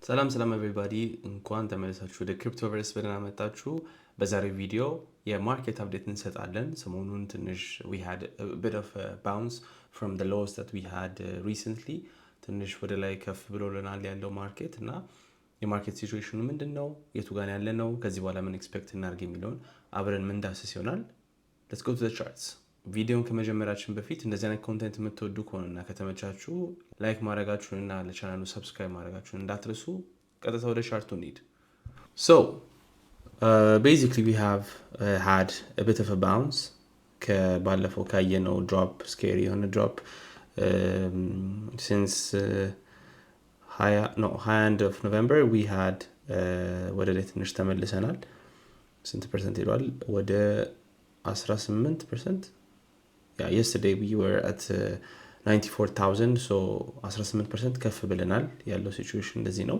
ሰላም ኤቨሪባዲ እንኳን ተመለሳችሁ ወደ ክሪፕቶቨርስ በደህና መጣችሁ። በዛሬው ቪዲዮ የማርኬት አፕዴት እንሰጣለን። ሰሞኑን ትንሽ we had a bit of a bounce from the lows that we had recently ትንሽ ወደ ላይ ከፍ ብሎልናል ያለው ማርኬት እና የማርኬት ሲቹዌሽኑ ምንድነው፣ የቱ ጋር ያለ ነው፣ ከዚህ በኋላ ምን ኤክስፔክት እናድርግ የሚለውን አብረን ምንዳስስ ይሆናል። let's go to the charts። ቪዲዮን ከመጀመራችን በፊት እንደዚህ አይነት ኮንቴንት የምትወዱ ከሆነና ከተመቻችሁ ላይክ ማድረጋችሁንና ለቻናሉ ሰብስክራይብ ማድረጋችሁን እንዳትረሱ። ቀጥታ ወደ ቻርቱ እንሂድ። So basically we have had a bit of a bounce ከባለፈው ካየነው ድሮፕ ስኬሪ የሆነ ድሮፕ since 21 of November we had ወደ ላይ ትንሽ ተመልሰናል። ስንት ፐርሰንት ሄዷል? ወደ 18%. Yeah, yesterday we were at 94,000, so 18% ከፍ ብለናል። ያለው ሲቹዌሽን እንደዚህ ነው።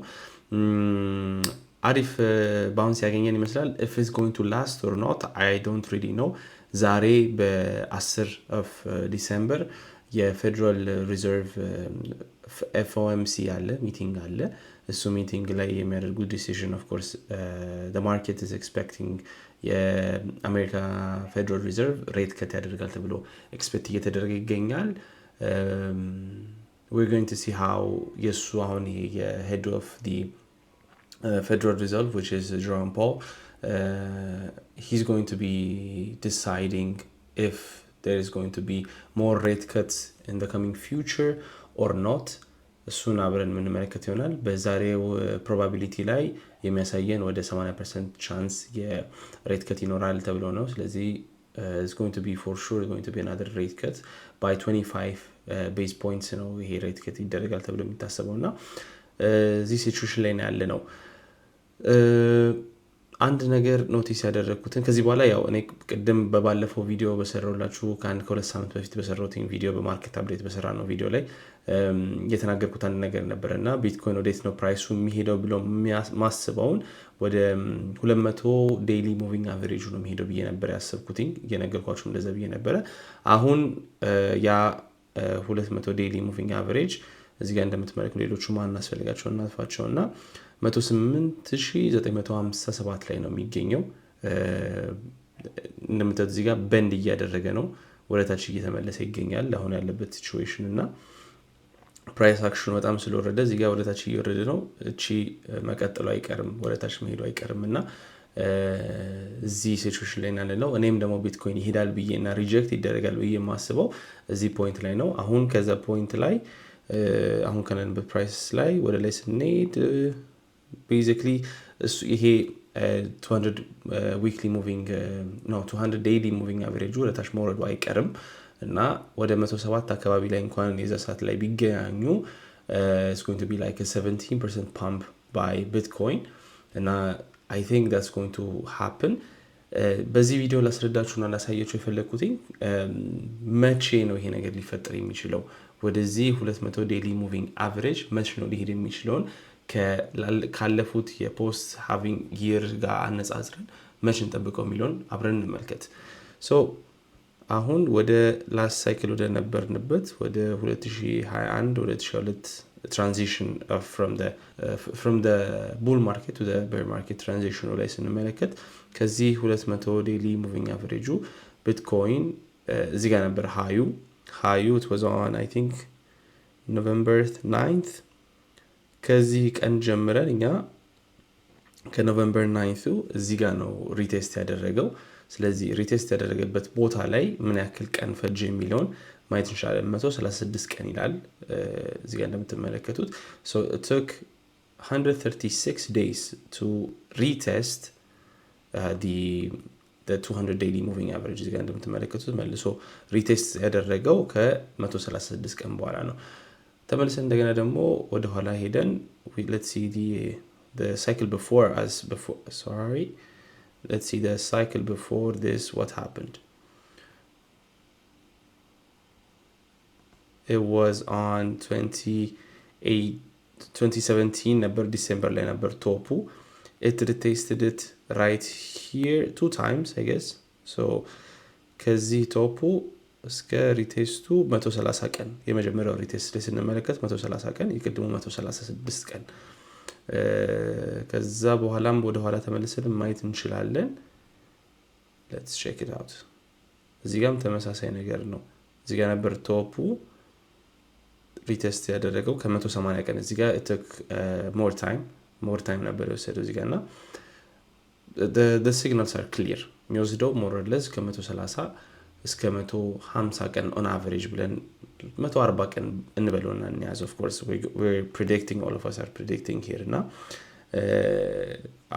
አሪፍ ባውንስ ያገኘን ይመስላል። if it's going to last or not I don't really know። ዛሬ በ10 of December የፌደራል ሪዘርቭ FOMC አለ፣ ሚቲንግ አለ። እሱ ሚቲንግ ላይ የሚያደርጉት ዲሲዥን of course the market is expecting የአሜሪካ ፌደራል ሪዘርቭ ሬት ከት ያደርጋል ተብሎ ኤክስፔክት እየተደረገ ይገኛል። we're going to see how የሱ አሁን የሄድ ኦፍ the Federal Reserve which is Jerome Powell he's going to be deciding if there is going to be more rate cuts in the coming future or not. እሱን አብረን የምንመለከት ይሆናል። በዛሬው ፕሮባቢሊቲ ላይ የሚያሳየን ወደ 80% ቻንስ የሬት ከት ይኖራል ተብሎ ነው። ስለዚህ it's going to be for sure going to be another rate cut by 25 base points ነው ይሄ ሬት ከት ይደረጋል ተብሎ የሚታሰበውና እዚህ ሲቹዌሽን ላይ ያለ ነው። አንድ ነገር ኖቲስ ያደረኩትን ከዚህ በኋላ ያው እኔ ቅድም በባለፈው ቪዲዮ በሰራውላችሁ ከሁለት ሳምንት በፊት በሰራሁት ቪዲዮ በማርኬት አፕዴት በሰራነው ቪዲዮ ላይ የተናገርኩት አንድ ነገር ነበርና ቢትኮይን ወዴት ነው ፕራይሱ የሚሄደው ብሎ ማስበውን ወደ 200 ዴይሊ ሙቪንግ አቨሬጅ ነው የሚሄደው ብዬ ነበር ያሰብኩት። እየነገርኳችሁ እንደዛ ብዬ ነበረ። አሁን ያ 200 ዴይሊ ሙቪንግ አቨሬጅ እዚህ ጋር እንደምትመለከቱ ሌሎቹ ማን አስፈልጋቸው እናጥፋቸውና 18957 ላይ ነው የሚገኘው። እንደምታዩት እዚህ ጋር በንድ እያደረገ ነው፣ ወደታች እየተመለሰ ይገኛል አሁን ያለበት ሲቹዌሽን እና ፕራይስ አክሽኑ በጣም ስለወረደ እዚህ ጋር ወደታች እየወረደ ነው። እቺ መቀጠሉ አይቀርም፣ ወደታች መሄዱ አይቀርምና እዚህ ሲቹዌሽን ላይ ነው። እኔም ደግሞ ቢትኮይን ይሄዳል ብዬና ሪጀክት ይደረጋል ብዬ የማስበው እዚህ ፖይንት ላይ ነው። አሁን ከዛ ፖይንት ላይ አሁን ከነንበት ፕራይስ ላይ ወደ ላይ ስንሄድ basically ይሄ 200 weekly moving 200 daily moving average ወደታች መውረዱ አይቀርም እና ወደ 107 አካባቢ ላይ እንኳን የዛ ሰዓት ላይ ቢገናኙ it's going to be like a 17% pump by Bitcoin እና I think that's going to happen። በዚህ ቪዲዮ ላስረዳችሁና ላሳያችሁ የፈለኩት መቼ ነው ይሄ ነገር ሊፈጠር የሚችለው፣ ወደዚህ 200 ዴይሊ ሙቪንግ አቨሬጅ መቼ ነው ሊሄድ የሚችለውን ካለፉት የፖስት ሃቪንግ ይር ጋር አነጻጽረን መቼ እንጠብቀው የሚለውን አብረን እንመልከት። ሶ አሁን ወደ ላስት ሳይክል ወደ ነበርንበት ወደ 2021 2022 transition from the bull market to the bear market transition ላይ ስንመለከት ከዚህ 200 daily moving average ቢትኮይን እዚህ ጋር ነበር ሃዩ it was on I think November 9th። ከዚህ ቀን ጀምረን እኛ ከኖቬምበር 9th እዚህ ጋር ነው ሪቴስት ያደረገው። ስለዚህ ሪቴስት ያደረገበት ቦታ ላይ ምን ያክል ቀን ፈጀ የሚለውን ማየት እንችላለን። 136 ቀን ይላል እዚህ ጋር እንደምትመለከቱት። so it took 136 days to retest the 200 daily moving average እዚህ ጋር እንደምትመለከቱት መልሶ ሪቴስት ያደረገው ከ136 ቀን በኋላ ነው። ተመልሰን እንደገና ደግሞ ወደ ኋላ ሄደን let's see the cycle before let's see the cycle before this what happened. It was on 2017 ነበር ዲሴምበር ላይ ነበር ቶፑ። it retested it right here 2 times I guess. so ከዚህ ቶፑ እስከ ሪቴስቱ 130 ቀን የመጀመሪያው ሪቴስት ላይ ስንመለከት 130 ቀን፣ የቅድሙ 136 ቀን ከዛ በኋላም ወደ ኋላ ተመልሰን ማየት እንችላለን። let's check it out። እዚህ ጋርም ተመሳሳይ ነገር ነው። እዚህ ጋር ነበር ቶፑ ሪቴስት ያደረገው ከ180 ቀን እዚህ ጋር it took more time ነበር የወሰደው እዚህ ጋርና the signals are clear የሚወስደው more or less ከ130 እስከ 150 ቀን on average ብለን 140 ቀን እንበለውና እንያዝ of course we're predicting, all of us are predicting here እና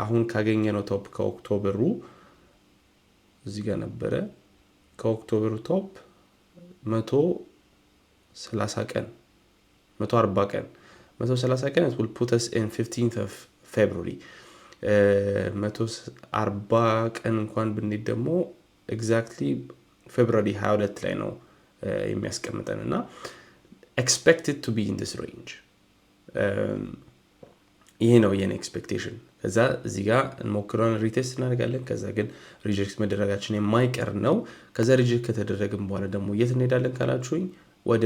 አሁን ካገኘነው ቶፕ ከኦክቶበሩ እዚህ ጋር ነበረ ከኦክቶበሩ ቶፕ 130 ቀን 140 ቀን 130 ቀን it will put us in 15th of February 140 ቀን እንኳን ብንሄድ ደግሞ exactly February 22 ላይ ነው የሚያስቀምጠንና expected to be in this range ይሄ ነው የኔ ኤክስፔክቴሽን። ከዛ እዚህ ጋር እንሞክረውን ሪቴስት እናደርጋለን። ከዛ ግን ሪጀክት መደረጋችን የማይቀር ነው። ከዛ ሪጀክት ከተደረገም በኋላ ደግሞ የት እንሄዳለን ካላችሁኝ ወደ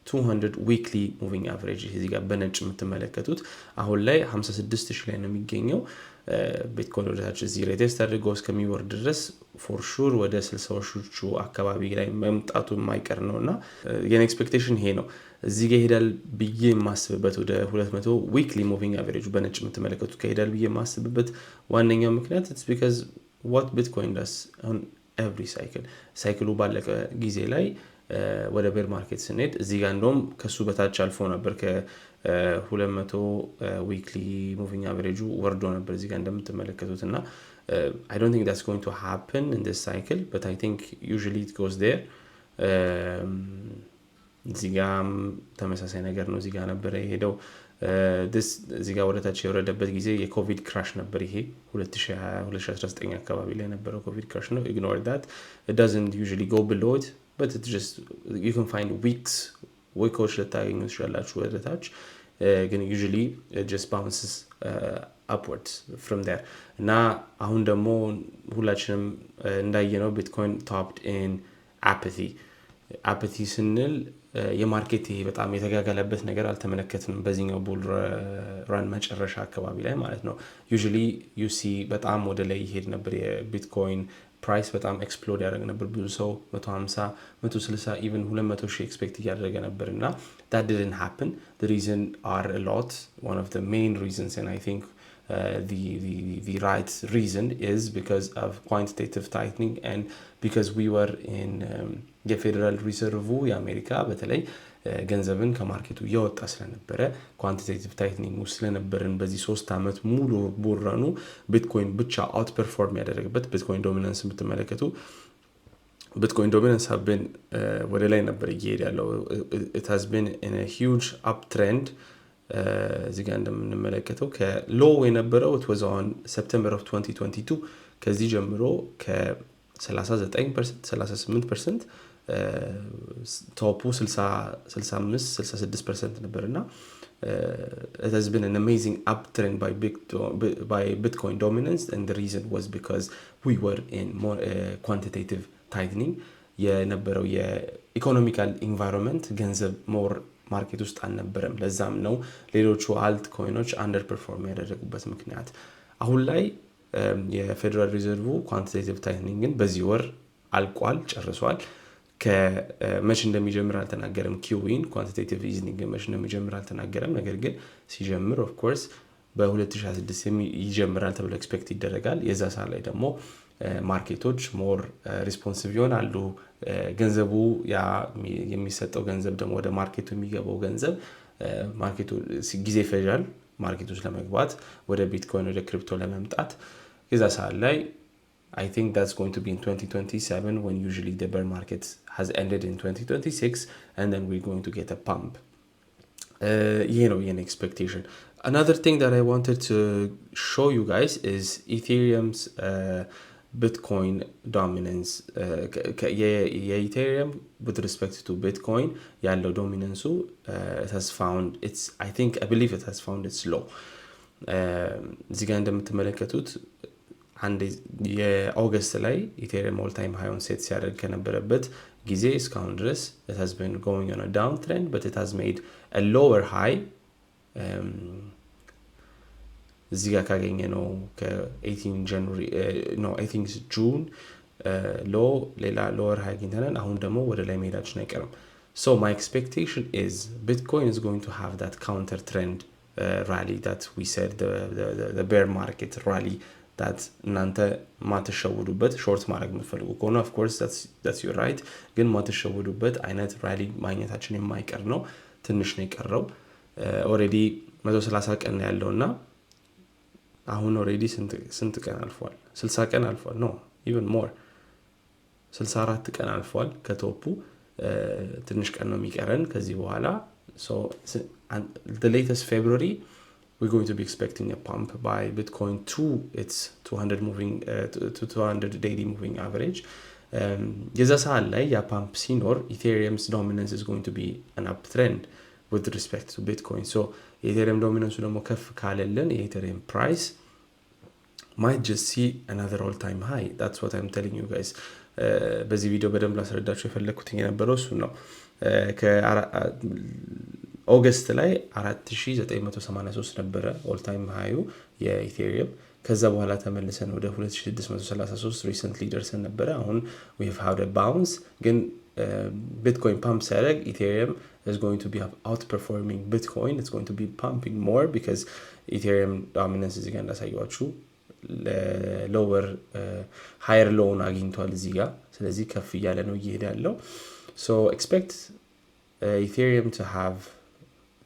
200 weekly moving average እዚህ ጋር በነጭ የምትመለከቱት አሁን ላይ 56000 ላይ ነው የሚገኘው። ቢትኮይን ወደታች እዚህ ሪቴስት አድርጎ እስከሚወርድ ድረስ ፎር ሹር ወደ 60ዎቹ አካባቢ ላይ መምጣቱ የማይቀር ነውና የኔ ኤክስፔክቴሽን ይሄ ነው። እዚህ ጋር ይሄዳል ብዬ የማስብበት ወደ 200 weekly moving average በነጭ የምትመለከቱት ከሄዳል ብዬ የማስብበት ዋነኛው ምክንያት it's because what Bitcoin does on every ሳይክሉ ባለቀ ጊዜ ላይ ወደ ቤር ማርኬት ስንሄድ እዚህ ጋር እንደውም ከሱ በታች አልፎ ነበር ከ200 weekly moving average ወርዶ ነበር እዚህ ጋር እንደምትመለከቱት እና I don't think that's going to happen in this cycle but I think usually it goes there እዚህ ጋር ተመሳሳይ ነገር ነው። እዚህ ጋር ነበር የሄደው እዚህ ጋር ወደታች የወረደበት ጊዜ የኮቪድ ክራሽ ነበር። ይሄ 2019 አካባቢ ላይ ነበረው ኮቪድ ክራሽ ነው። ignore that, it doesn't usually go below it but it just you can find weeks ልታገኙ ትችላላችሁ ወደታች ግን usually it just bounces upwards from there እና አሁን ደግሞ ሁላችንም እንዳየነው ቢትኮይን topped in apathy ስንል የማርኬት ይሄ በጣም የተጋጋለበት ነገር አልተመለከትንም በዚህኛው ቡል ራን መጨረሻ አካባቢ ላይ ማለት ነው። usually you see በጣም ወደ ላይ ይሄድ ነበር የቢትኮይን ፕራይስ በጣም ኤክስፕሎድ ያደረገ ነበር። ብዙ ሰው 150 160 even 200 ሺህ ኤክስፔክት እያደረገ ነበርና that didn't happen. The reason are a lot. One of the main reasons and I think the right reason is because of quantitative tightening and because we were in የፌደራል ሪዘርቭ የአሜሪካ በተለይ ገንዘብን ከማርኬቱ እያወጣ ስለነበረ ኳንቲቴቲቭ ታይትኒንግ ውስጥ ስለነበርን በዚህ 3 ዓመት ሙሉ ቡራኑ ቢትኮይን ብቻ አውት ፐርፎርም ያደረገበት ቢትኮይን ዶሚናንስ የምትመለከቱ ቢትኮይን ዶሚናንስ have been ወደ ላይ ነበር እየሄደ ያለው it has been in a huge uptrend እዚህ ጋር እንደምንመለከተው ከሎው የነበረው it was on September of 2022 ከዚህ ጀምሮ ከ39% 38% ቶፑ 65-66% ነበርና it has been an amazing uptrend by Bitcoin dominance and the reason was because we were in more quantitative tightening የነበረው የኢኮኖሚካል ኢንቫይሮንመንት ገንዘብ ሞር ማርኬት ውስጥ አልነበረም። ለዛም ነው ሌሎቹ አልት ኮይኖች አንደር ፐርፎርም ያደረጉበት ምክንያት። አሁን ላይ የፌደራል ሪዘርቭ ኳንቲቴቲቭ ታይትኒንግን በዚህ ወር አልቋል ጨርሷል። ከመቼ እንደሚጀምር አልተናገረም። ኪዊን ኳንቲቴቲቭ ኢዝኒንግ መቼ እንደሚጀምር አልተናገረም። ነገር ግን ሲጀምር ኦፍ ኮርስ በ2026 ይጀምራል ተብሎ ኤክስፔክት ይደረጋል። የዛ ሰዓት ላይ ደግሞ ማርኬቶች ሞር ሪስፖንሲቭ ይሆናሉ። ገንዘቡ ያ የሚሰጠው ገንዘብ ደግሞ ወደ ማርኬቱ የሚገባው ገንዘብ ማርኬቱ ጊዜ ይፈጃል ማርኬቶች ለመግባት ወደ ቢትኮይን ወደ ክሪፕቶ ለመምጣት። የዛ ሰዓት ላይ I think that's going to be in 2027 when usually the bear market has ended in 2026 and then we're going to get a pump. You know, an expectation. Another thing that I wanted to show you guys is Ethereum's Bitcoin dominance. Ethereum with respect to Bitcoin, yellow dominance, it has found its, I believe it has found its low. እዚህ ጋር እንደምትመለከቱት አንድ የኦገስት ላይ ኢቴሪየም ኦል ታይም ሃይውን ሴት ሲያደርግ ከነበረበት ጊዜ እስካሁን ድረስ it has been going on a downtrend but it has made a lower high እዚህ ጋር ካገኘ ነው ከ18 ጃንዋሪ አይ ቲንክ ጁን ሎ ሌላ ሎወር ሃይ አግኝተናል። አሁን ደግሞ ወደ ላይ መሄዳችን አይቀርም። So my expectation is Bitcoin is going to have that counter trend rally that we said, the bear market rally that እናንተ ማትሸውዱበት ሾርት ማድረግ የምትፈልጉ ከሆነ of course that's your right፣ ግን ማትሸውዱበት አይነት ራሊ ማግኘታችን የማይቀር ነው። ትንሽ ነው የቀረው። ኦሬዲ 130 ቀን ያለው እና አሁን ኦሬዲ ስንት ቀን አልፏል? 60 ቀን አልፏል። no even more 64 ቀን አልፏል ከቶፑ። ትንሽ ቀን ነው የሚቀረን ከዚህ በኋላ። so the latest February we're going to be expecting a pump by Bitcoin to its 200 daily moving average. የዛ ሰዓት ላይ ያ ፓምፕ ሲኖር ኢቴሪየምስ ዶሚናንስ is going to be an uptrend with respect to Bitcoin. so የኢቴሪየም ዶሚናንሱ ደግሞ ከፍ ካለልን የኢቴሪየም ፕራይስ might just see another all time high. That's what I'm telling you guys. በዚህ ቪዲዮ በደንብ ላስረዳችሁ የፈለኩት የነበረው እሱ ነው። ኦገስት ላይ 4983 ነበረ ኦል ታይም ሃዩ የኢቴሪየም። ከዛ በኋላ ተመልሰን ወደ 2633 ሪሰንትሊ ደርሰን ነበረ። አሁን we have had a bounce፣ ግን ቢትኮይን ፓምፕ ሲያደርግ ኢቴሪየም is going to be outperforming Bitcoin. It's going to be pumping more because ኢቴሪየም ዶሚናንስ እዚህ ጋር እንዳሳያችሁ ሎወር ሃየር ሎውን አግኝቷል እዚህ ጋር። ስለዚህ ከፍ እያለ ነው እየሄደ ያለው። so expect Ethereum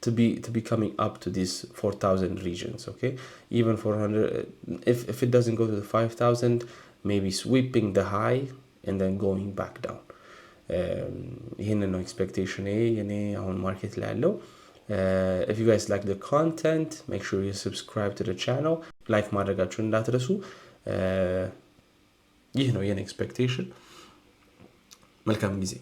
to be coming up to these 4,000 regions, okay? Even 400 if it doesn't go to the 5,000, maybe sweeping the high and then going back down. ይሄንን ነው ኤክስፔክቴሽን የኔ አሁን ማርኬት ላይ ያለው። if you guys like the content, make sure you subscribe to the channel, like ማድረጋችሁን እንዳትረሱ። ይህ ነው የኔ ኤክስፔክቴሽን። መልካም ጊዜ